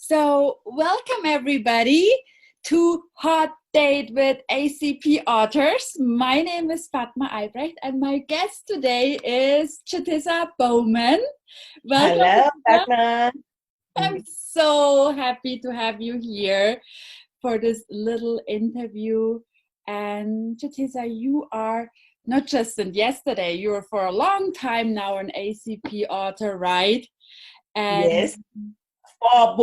So, welcome everybody to Hot Date with ACP Authors. My name is Fatma Albrecht, and my guest today is Chutisa Bowman. Welcome, Hello, Chutisa. Fatma. I'm so happy to have you here for this little interview. And Chutisa, you are not just since yesterday, you are for a long time now an ACP author, right? And Yes, 4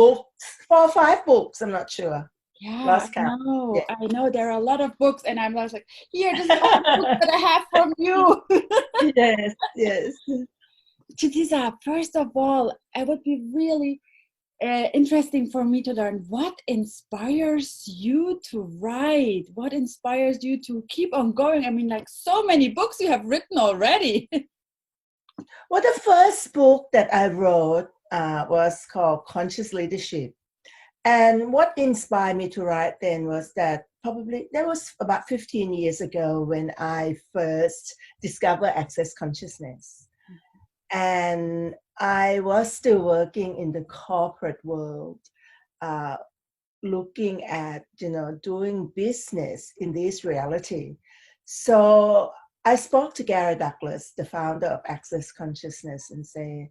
or 5 books. I'm not sure. yeah, Lost count. Yeah. I know there are a lot of books, and I'm like, here, this is all the books that I have from you. Yes, yes. Chutisa, first of all, it would be really interesting for me to learn what inspires you to write, what inspires you to keep on going. I mean, like so many books you have written already. Well, the first book that I wrote was called Conscious Leadership. And what inspired me to write then was that that was about 15 years ago when I first discovered Access Consciousness. And I was still working in the corporate world, looking at, doing business in this reality. So I spoke to Gary Douglas, the founder of Access Consciousness, and say,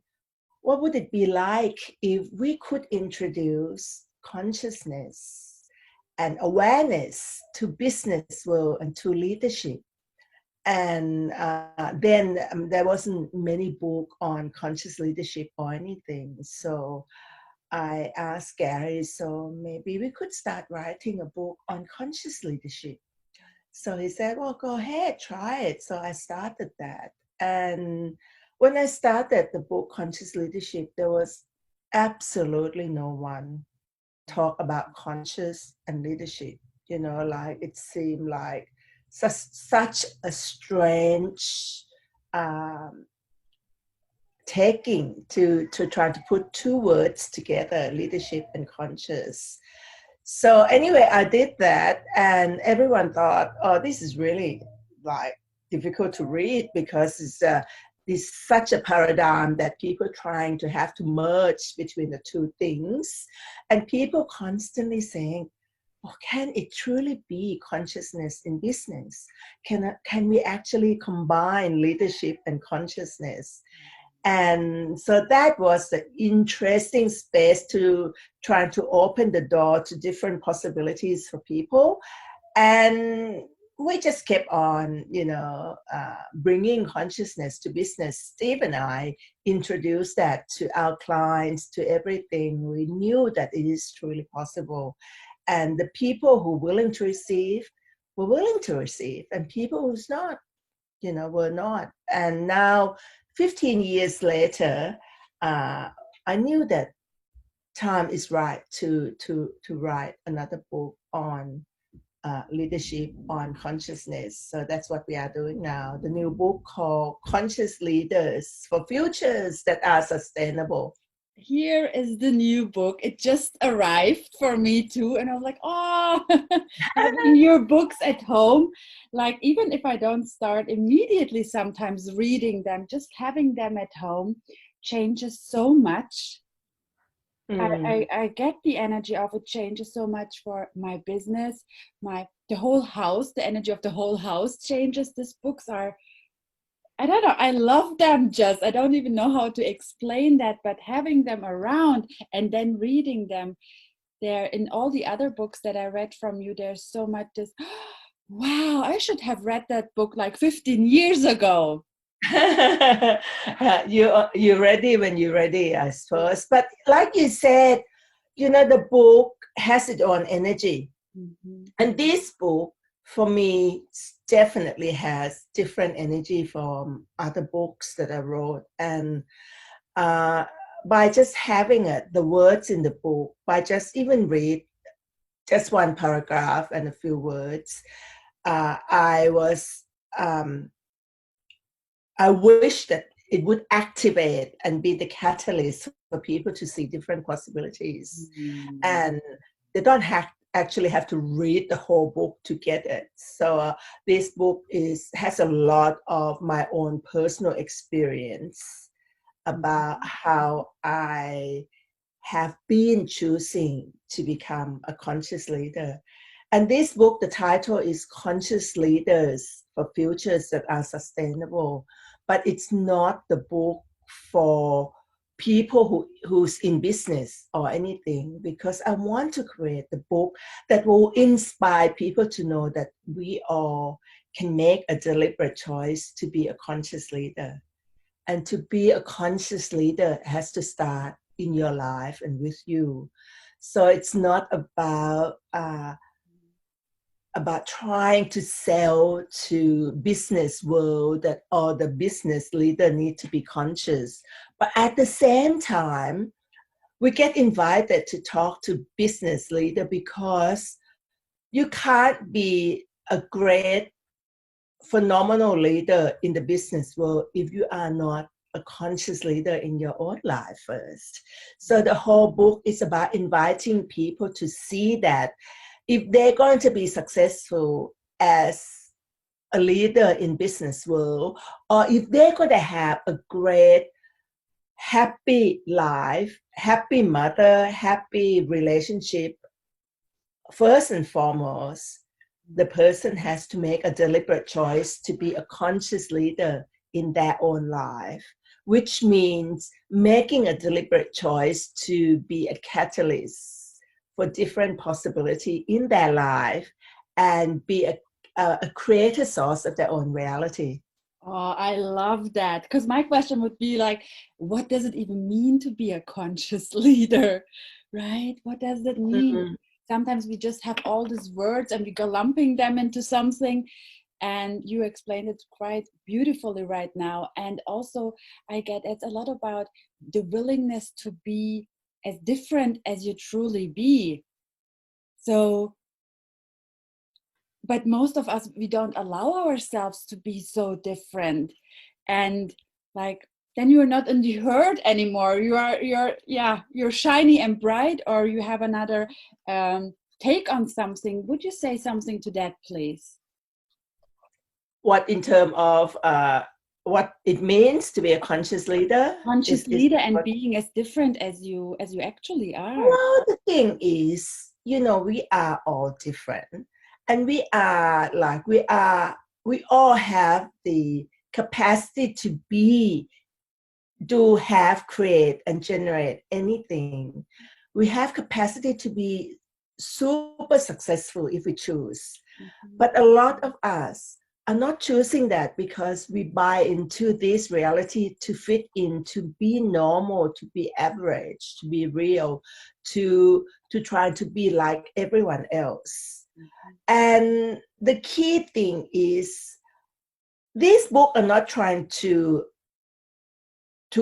what would it be like if we could introduce consciousness and awareness to business world and to leadership? And then there wasn't many book on conscious leadership or anything. So I asked Gary, so maybe we could start writing a book on conscious leadership. So he said, well, go ahead, try it. So I started that. And when I started the book Conscious Leadership, there was absolutely no one talk about conscious and leadership. Like it seemed like such a strange taking to try to put two words together, leadership and conscious. So anyway, I did that, and everyone thought, oh, this is really like difficult to read because it's such a paradigm that people trying to have to merge between the two things, and people constantly saying, oh, can it truly be consciousness in business? Can we actually combine leadership and consciousness? And so that was the interesting space to try to open the door to different possibilities for people. And we just kept on, bringing consciousness to business. Steve and I introduced that to our clients, to everything. We knew that it is truly possible. And the people who were willing to receive were willing to receive, and people who's not, were not. And now, 15 years later, I knew that time is right to write another book on leadership, on consciousness. So that's what we are doing now. The new book called Conscious Leaders for Futures That Are Sustainable. Here is the new book. It just arrived for me too. And I was like, oh, having your books at home. Like, even if I don't start immediately, sometimes reading them, just having them at home changes so much. I get the energy of it changes so much for my business, the whole house, the energy of the whole house changes. These books are, I don't know, I love them just. I don't even know how to explain that, but having them around and then reading them, there in all the other books that I read from you, there's so much this, wow, I should have read that book like 15 years ago. You're ready when you're ready, I suppose. But like you said, the book has its own energy. Mm-hmm. And this book, for me, definitely has different energy from other books that I wrote. And by just having the words in the book, by just even read just one paragraph and a few words, I wish that it would activate and be the catalyst for people to see different possibilities. Mm-hmm. And they don't actually have to read the whole book to get it. So this book has a lot of my own personal experience about how I have been choosing to become a conscious leader. And this book, the title is Conscious Leaders for Futures That Are Sustainable, but it's not the book for people who's in business or anything, because I want to create the book that will inspire people to know that we all can make a deliberate choice to be a conscious leader. And to be a conscious leader has to start in your life and with you. So it's not about trying to sell to business world that all the business leader need to be conscious. But at the same time, we get invited to talk to business leader because you can't be a great, phenomenal leader in the business world if you are not a conscious leader in your own life first. So the whole book is about inviting people to see that if they're going to be successful as a leader in business world, or if they're going to have a great, happy life, happy mother, happy relationship, first and foremost, the person has to make a deliberate choice to be a conscious leader in their own life, which means making a deliberate choice to be a catalyst for different possibility in their life and be a creator source of their own reality. Oh, I love that. Because my question would be like, what does it even mean to be a conscious leader? Right? What does that mean? Mm-hmm. Sometimes we just have all these words and we go lumping them into something. And you explained it quite beautifully right now. And also, I get it's a lot about the willingness to be as different as you truly be. So, but most of us, we don't allow ourselves to be so different. And like, then you're not in the herd anymore. You're shiny and bright, or you have another take on something. Would you say something to that, please? What in terms of what it means to be a conscious leader? Conscious leader and being as different as you actually are. Well, the thing is, we are all different, and we all have the capacity to have, create, and generate anything. We have capacity to be super successful if we choose. Mm-hmm. But a lot of us are not choosing that because we buy into this reality to fit in, to be normal, to be average, to be real, to try to be like everyone else. Mm-hmm. And the key thing is, this book are not trying to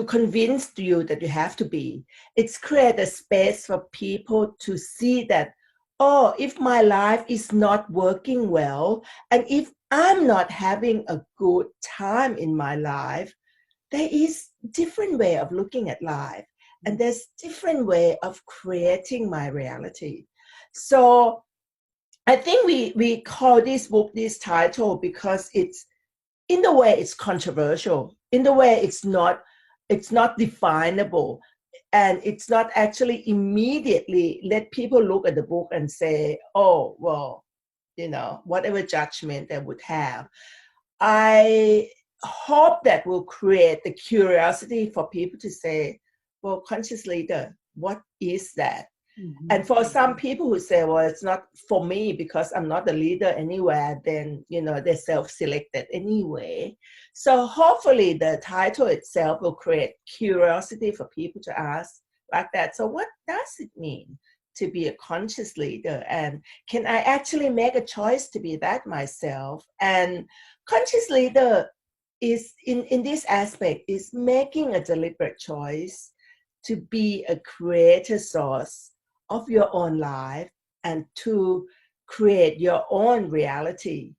convince you that you have to be. It's create a space for people to see that, oh, if my life is not working well, and if I'm not having a good time in my life, there is different way of looking at life, and there's different way of creating my reality. So I think we call this book this title because it's, in the way, it's controversial. In the way, it's not definable, and it's not actually immediately let people look at the book and say, oh, well, whatever judgment they would have. I hope that will create the curiosity for people to say, well, conscious leader, what is that? Mm-hmm. And for some people who say, well, it's not for me because I'm not a leader anywhere, then, they're self-selected anyway. So hopefully the title itself will create curiosity for people to ask like that. So what does it mean to be a conscious leader? And can I actually make a choice to be that myself? And conscious leader is, in this aspect, is making a deliberate choice to be a creator source of your own life and to create your own reality,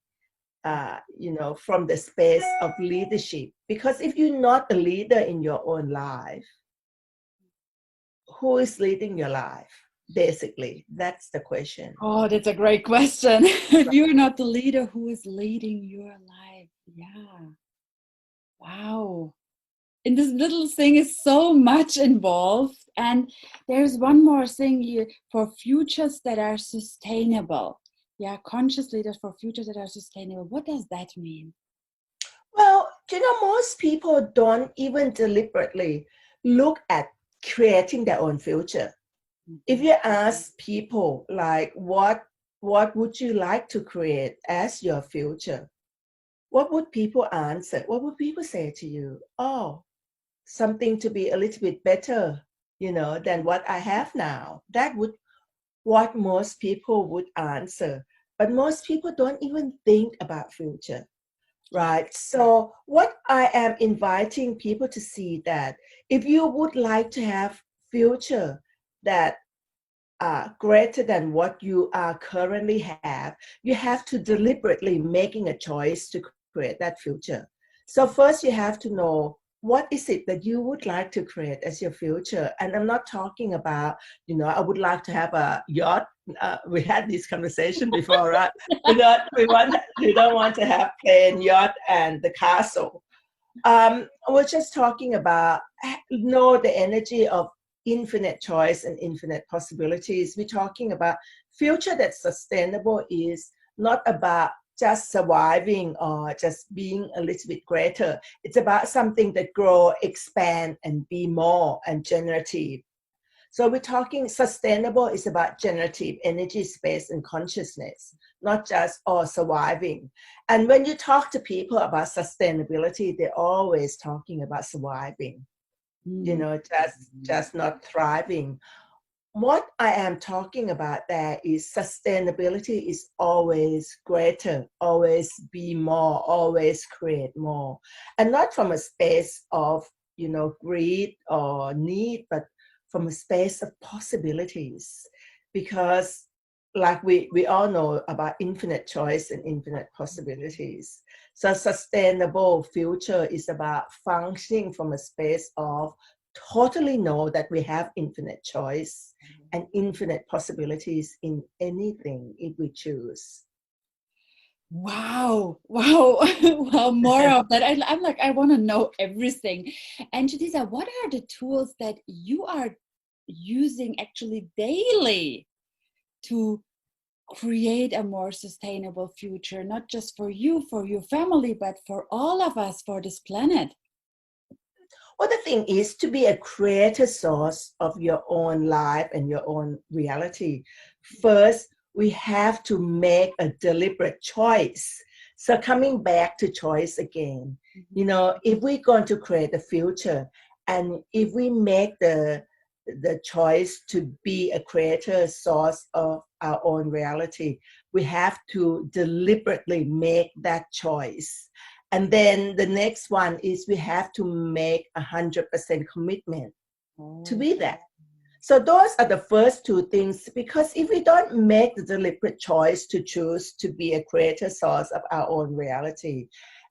from the space of leadership. Because if you're not a leader in your own life, who is leading your life? Basically, that's the question. Oh, that's a great question. If you're not the leader, who is leading your life? Yeah. Wow. in this little thing is so much involved. And there's one more thing here, for futures that are sustainable. Yeah, conscious leaders for futures that are sustainable. What does that mean? Well, most people don't even deliberately look at creating their own future. If you ask people like what would you like to create as your future, what would people answer? What would people say to you? Oh, something to be a little bit better, than what I have now. That would what most people would answer. But most people don't even think about future, right? So what I am inviting people to see that if you would like to have future that greater than what you are currently have, you have to deliberately making a choice to create that future. So first you have to know what is it that you would like to create as your future. And I'm not talking about, I would like to have a yacht. We had this conversation before, right? We don't want to have plane, yacht, and the castle. We're just talking about know the energy of infinite choice and infinite possibilities. We're talking about future that's sustainable is not about just surviving or just being a little bit greater. It's about something that grow, expand, and be more and generative. So we're talking sustainable is about generative energy, space, and consciousness, not just surviving. And when you talk to people about sustainability, they're always talking about surviving, just not thriving. What I am talking about there is sustainability is always greater, always be more, always create more. And not from a space of, greed or need, but from a space of possibilities. Because like we all know about infinite choice and infinite possibilities. So sustainable future is about functioning from a space of totally know that we have infinite choice and infinite possibilities in anything if we choose. Wow, wow, wow, more of that. I'm like, I want to know everything. And Chutisa, what are the tools that you are using actually daily to create a more sustainable future, not just for you, for your family, but for all of us, for this planet? Well, the thing is to be a creator source of your own life and your own reality. First, we have to make a deliberate choice. So coming back to choice again, if we're going to create a future and if we make the choice to be a creator source of our own reality, we have to deliberately make that choice. And then the next one is we have to make 100% commitment to be that. So those are the first two things, because if we don't make the deliberate choice to choose to be a creator source of our own reality,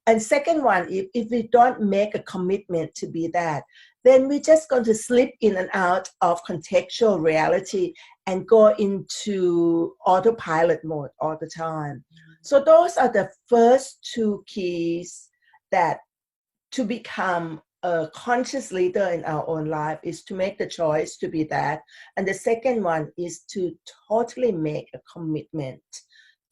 and second one, if we don't make a commitment to be that, then we're just going to slip in and out of contextual reality and go into autopilot mode all the time. So those are the first two keys that to become a conscious leader in our own life is to make the choice to be that. And the second one is to totally make a commitment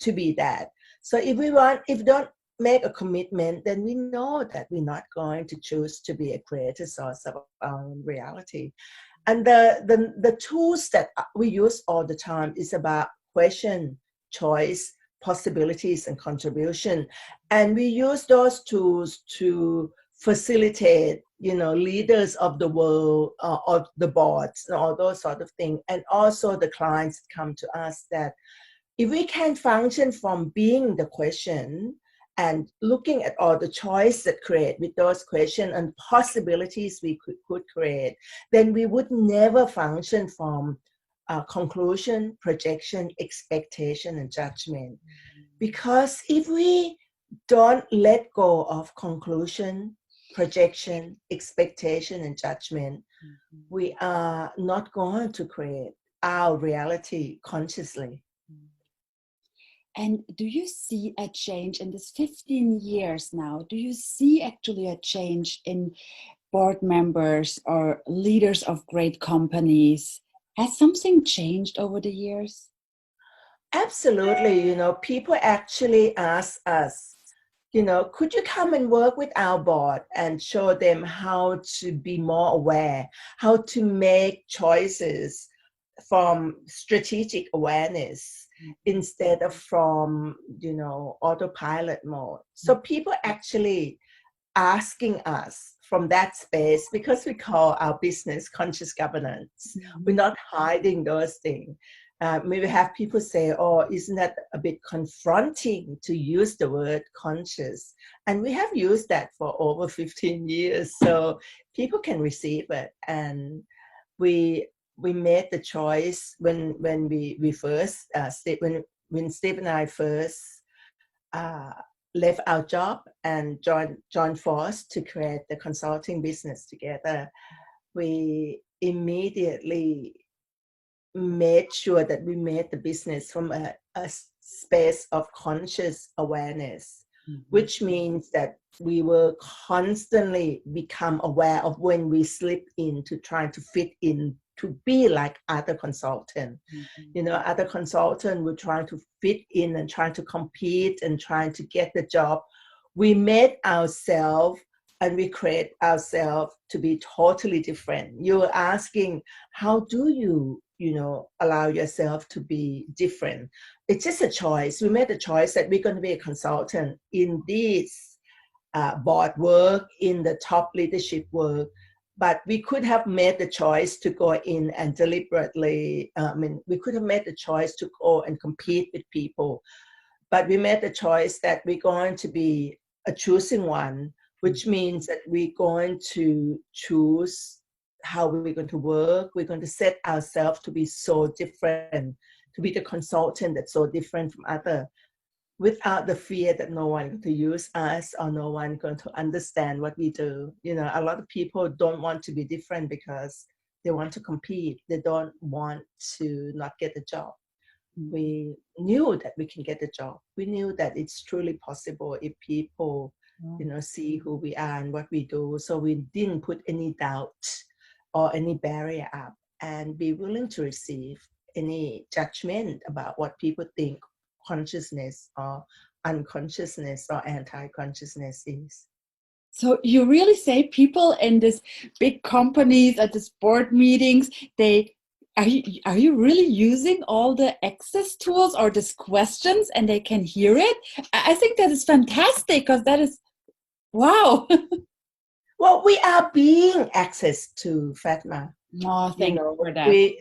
to be that. So if we don't make a commitment, then we know that we're not going to choose to be a creator source of our own reality. And the tools that we use all the time is about question, choice, possibilities, and contribution. And we use those tools to facilitate, leaders of the world, of the boards, and all those sort of things. And also the clients come to us that if we can function from being the question and looking at all the choice that create with those questions and possibilities we could create, then we would never function from conclusion, projection, expectation, and judgment. Because if we don't let go of conclusion, projection, expectation, and judgment, we are not going to create our reality consciously. And do you see a change in this 15 years now? Do you see actually a change in board members or leaders of great companies, has something changed over the years? Absolutely. People actually ask us, could you come and work with our board and show them how to be more aware, how to make choices from strategic awareness instead of from, autopilot mode. So people actually asking us from that space, because we call our business conscious governance. We're not hiding those things. Maybe have people say, oh, isn't that a bit confronting to use the word conscious? And we have used that for over 15 years, so people can receive it. And we made the choice when we first when Steve and I first uh, left our job and joined force to create the consulting business together. We immediately made sure that we made the business from a space of conscious awareness, which means that we will constantly become aware of when we slip into trying to fit in to be like other consultant. Other consultant will try to fit in and trying to compete and trying to get the job. We made ourselves and we create ourselves to be totally different. You're asking, how do you allow yourself to be different? It's just a choice. We made a choice that we're going to be a consultant in this board work, in the top leadership work. But we could have made the choice to go in and deliberately, we could have made the choice to go and compete with people. But we made the choice that we're going to be a choosing one, which means that we're going to choose how we're going to work. We're going to set ourselves to be so different, to be the consultant that's so different from other, without the fear that no one going to use us or no one going to understand what we do. A lot of people don't want to be different because they want to compete. They don't want to not get a job. We knew that we can get a job. We knew that it's truly possible if people, see who we are and what we do. So we didn't put any doubt or any barrier up and be willing to receive any judgment about what people think consciousness or unconsciousness or anti-consciousness is. So you really say people in this big companies at this board meetings, are you really using all the access tools or these questions and they can hear it? I think that is fantastic, because that is, wow. Well, we are being access to, Fatma. Oh, thank you for that.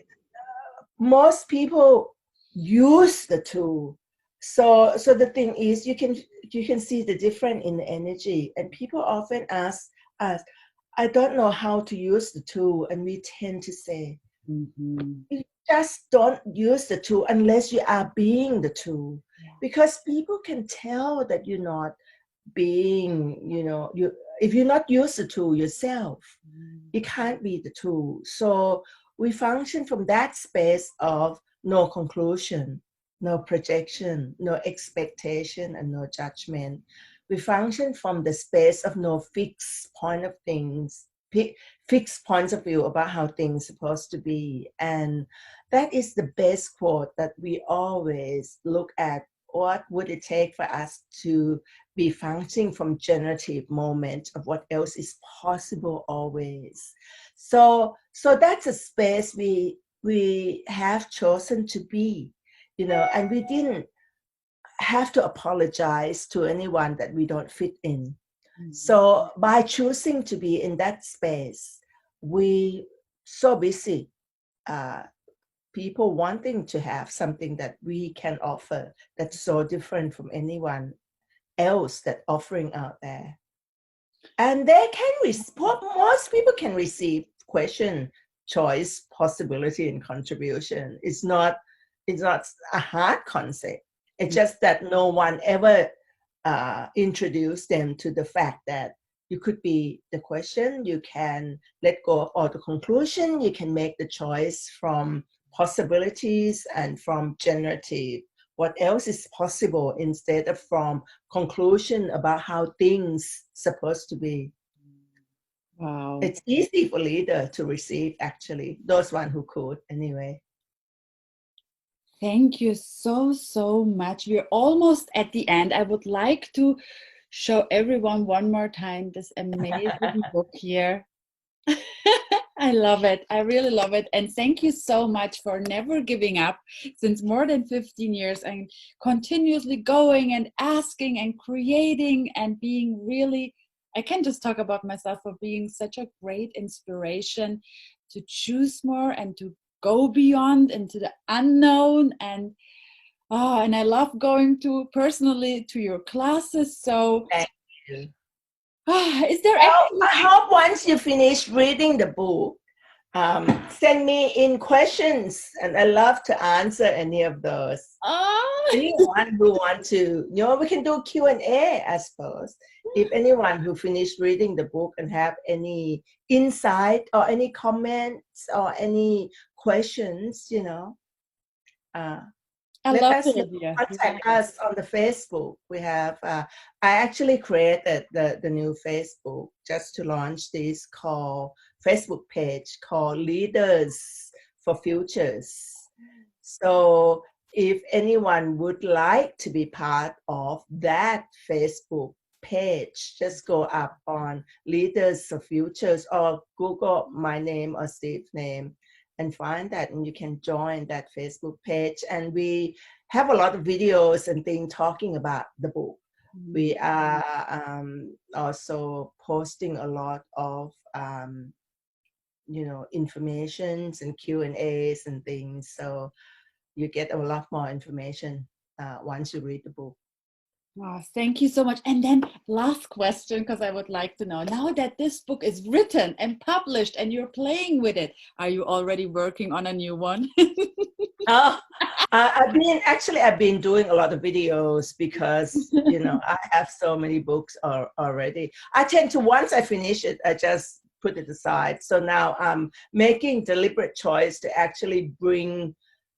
Most people use the tool. So the thing is, you can see the difference in the energy. And people often ask us, I don't know how to use the tool. And we tend to say, you just don't use the tool unless you are being the tool. Yeah. Because people can tell that you're not being, if you're not use the tool yourself, you can't be the tool. So we function from that space of no conclusion, no projection, no expectation, and no judgment. We function from the space of no fixed point of things, fixed points of view about how things are supposed to be. And that is the best quote that we always look at. What would it take for us to be functioning from generative moment of what else is possible always? So that's a space we have chosen to be, and we didn't have to apologize to anyone that we don't fit in. So by choosing to be in that space, we so busy, people wanting to have something that we can offer that's so different from anyone else that offering out there. And they can most people can receive question, choice, possibility, and contribution. It's not a hard concept. It's just that no one ever introduced them to the fact that you could be the question, you can let go of all the conclusion, you can make the choice from possibilities and from generative. What else is possible instead of from conclusion about how things supposed to be. Wow. It's easy for leader to receive, actually, those one who could anyway. Thank you so, so much. We're almost at the end. I would like to show everyone one more time this amazing book here. I love it. I really love it. And thank you so much for never giving up since more than 15 years and continuously going and asking and creating and being really, I can just talk about myself for being such a great inspiration to choose more and to go beyond into the unknown. And and I love going to personally to your classes. So Thank you. is there Well, anything? I hope once you finish reading the book, send me in questions, and I love to answer any of those. Oh, Anyone who want to, we can do Q&A, I suppose. If anyone who finished reading the book and have any insight or any comments or any questions, I let love us the know. idea. Contact us on the Facebook. We have, I actually created the new Facebook just to launch this Facebook page called Leaders for Futures. So if anyone would like to be part of that Facebook page, just go up on Leaders for Futures or Google my name or Steve's name and find that, and you can join that Facebook page. And we have a lot of videos and things talking about the book. We are also posting a lot of informations and Q&As and things, so you get a lot more information once you read the book. Oh, thank you so much. And then last question, because I would like to know, now that this book is written and published and you're playing with it, are you already working on a new one? Oh, I've been doing a lot of videos because, I have so many books already. I tend to, once I finish it, I just put it aside. So now I'm making deliberate choice to actually bring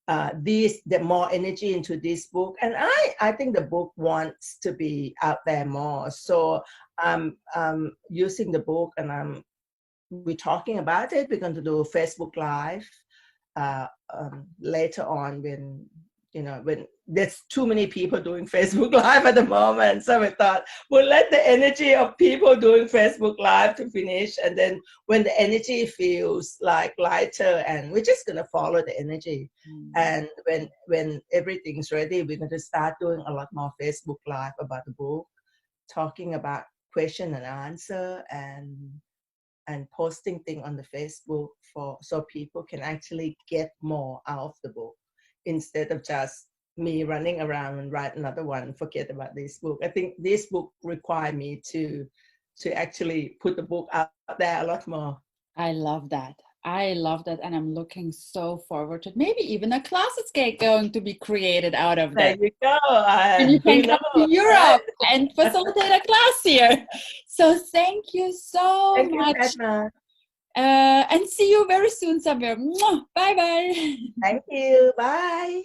the more energy into this book. And I think the book wants to be out there more. So I'm using the book, and we're talking about it. We're going to do a Facebook Live later on when there's too many people doing Facebook Live at the moment. So we thought we'll let the energy of people doing Facebook Live to finish, and then when the energy feels like lighter, and we're just gonna follow the energy. And when everything's ready, we're going to start doing a lot more Facebook Live about the book, talking about question and answer, and posting things on the Facebook so people can actually get more out of the book instead of just me running around and write another one, forget about this book. I think this book required me to actually put the book out there a lot more. I love that. I love that. And I'm looking so forward to it. Maybe even a class is going to be created out of There that. you go. And you can Who come knows, to Europe right? and facilitate a class here. So thank you so Thank you, much. Fatma. And see you very soon somewhere. Bye bye. Thank you. Bye.